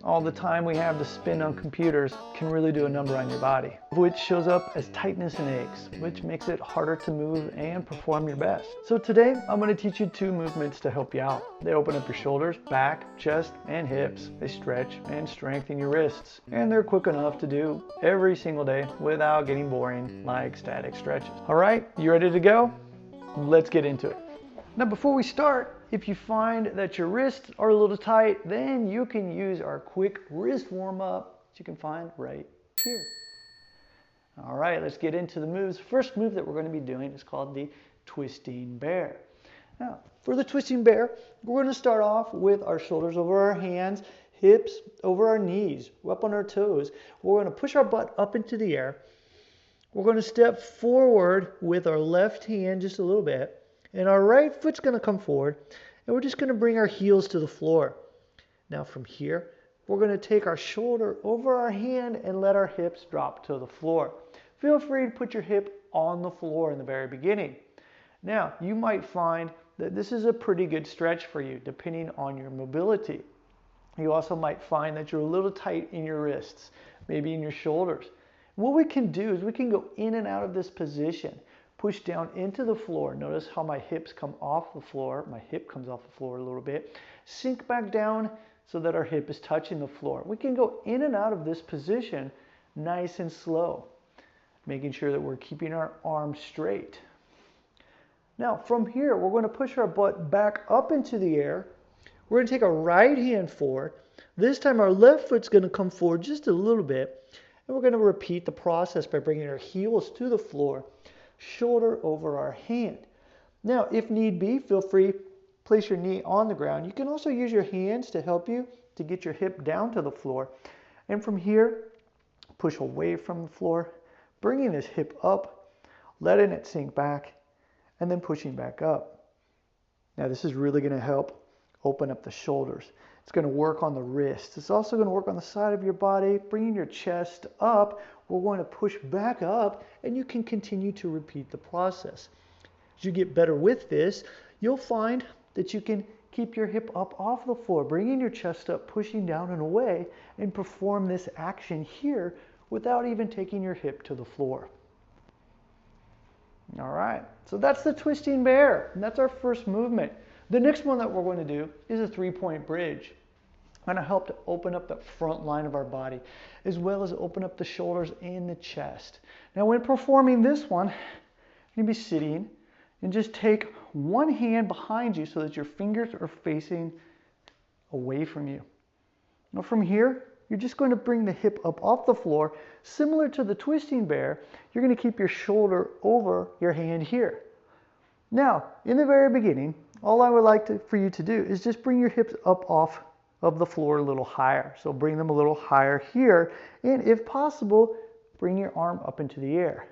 All the time we have to spend on computers can really do a number on your body, which shows up as tightness and aches, which makes it harder to move and perform your best. So today I'm going to teach you 2 movements to help you out. They open up your shoulders, back, chest, and hips. They stretch and strengthen your wrists, and they're quick enough to do every single day without getting boring like static stretches. All right, you ready to go? Let's get into it. Now before we start, if you find that your wrists are a little tight, then you can use our quick wrist warm-up that you can find right here. All right, let's get into the moves. First move that we're going to be doing is called the twisting bear. Now, for the twisting bear, we're going to start off with our shoulders over our hands, hips over our knees, up on our toes. We're going to push our butt up into the air. We're going to step forward with our left hand just a little bit. And our right foot's going to come forward, and we're just going to bring our heels to the floor. Now from here, we're going to take our shoulder over our hand and let our hips drop to the floor. Feel free to put your hip on the floor in the very beginning. Now, you might find that this is a pretty good stretch for you, depending on your mobility. You also might find that you're a little tight in your wrists, maybe in your shoulders. What we can do is we can go in and out of this position. Push down into the floor. Notice how my hips come off the floor. My hip comes off the floor a little bit. Sink back down so that our hip is touching the floor. We can go in and out of this position nice and slow, making sure that we're keeping our arms straight. Now from here, we're going to push our butt back up into the air. We're going to take our right hand forward. This time our left foot's going to come forward just a little bit. And we're going to repeat the process by bringing our heels to the floor, shoulder over our hand. Now, if need be, feel free, place your knee on the ground. You can also use your hands to help you to get your hip down to the floor. And from here, push away from the floor, bringing this hip up, letting it sink back, and then pushing back up. Now, this is really going to help open up the shoulders. It's going to work on the wrists. It's also going to work on the side of your body, bringing your chest up. We're going to push back up, and you can continue to repeat the process. As you get better with this, you'll find that you can keep your hip up off the floor, bringing your chest up, pushing down and away, and perform this action here without even taking your hip to the floor. All right, so that's the twisting bear, and that's our first movement. The next one that we're going to do is a 3-point bridge. Going to help to open up the front line of our body, as well as open up the shoulders and the chest. Now when performing this one, you're going to be sitting and just take one hand behind you so that your fingers are facing away from you. Now from here, you're just going to bring the hip up off the floor. Similar to the twisting bear, you're going to keep your shoulder over your hand here. Now, in the very beginning, all I would like for you to do is just bring your hips up off of the floor a little higher. So bring them a little higher here, and if possible, bring your arm up into the air.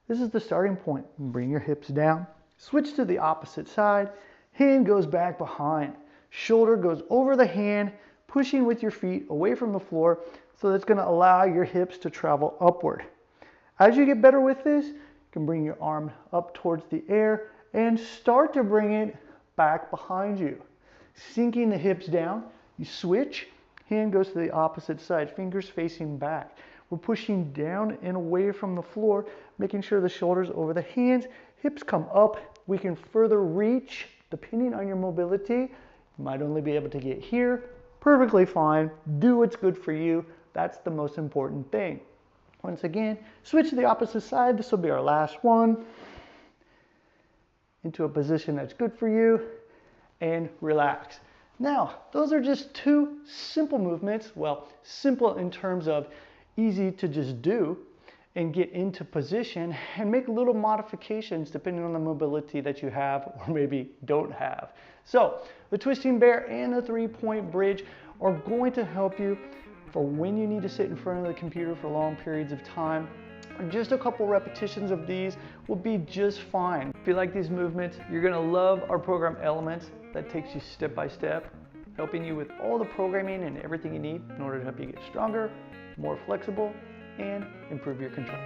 This is the starting point. Bring your hips down, switch to the opposite side, hand goes back behind, shoulder goes over the hand, pushing with your feet away from the floor, so that's going to allow your hips to travel upward. As you get better with this, you can bring your arm up towards the air and start to bring it back behind you. Sinking the hips down, you switch, hand goes to the opposite side, fingers facing back. We're pushing down and away from the floor, making sure the shoulders over the hands, hips come up. We can further reach, depending on your mobility. You might only be able to get here. Perfectly fine. Do what's good for you. That's the most important thing. Once again, switch to the opposite side. This will be our last one. Into a position that's good for you, and relax. Now, those are just 2 simple movements. Well, simple in terms of easy to just do and get into position and make little modifications depending on the mobility that you have or maybe don't have. So, the twisting bear and the 3-point bridge are going to help you for when you need to sit in front of the computer for long periods of time. Just a couple repetitions of these will be just fine. If you like these movements, you're going to love our program Elements that takes you step by step, helping you with all the programming and everything you need in order to help you get stronger, more flexible, and improve your control.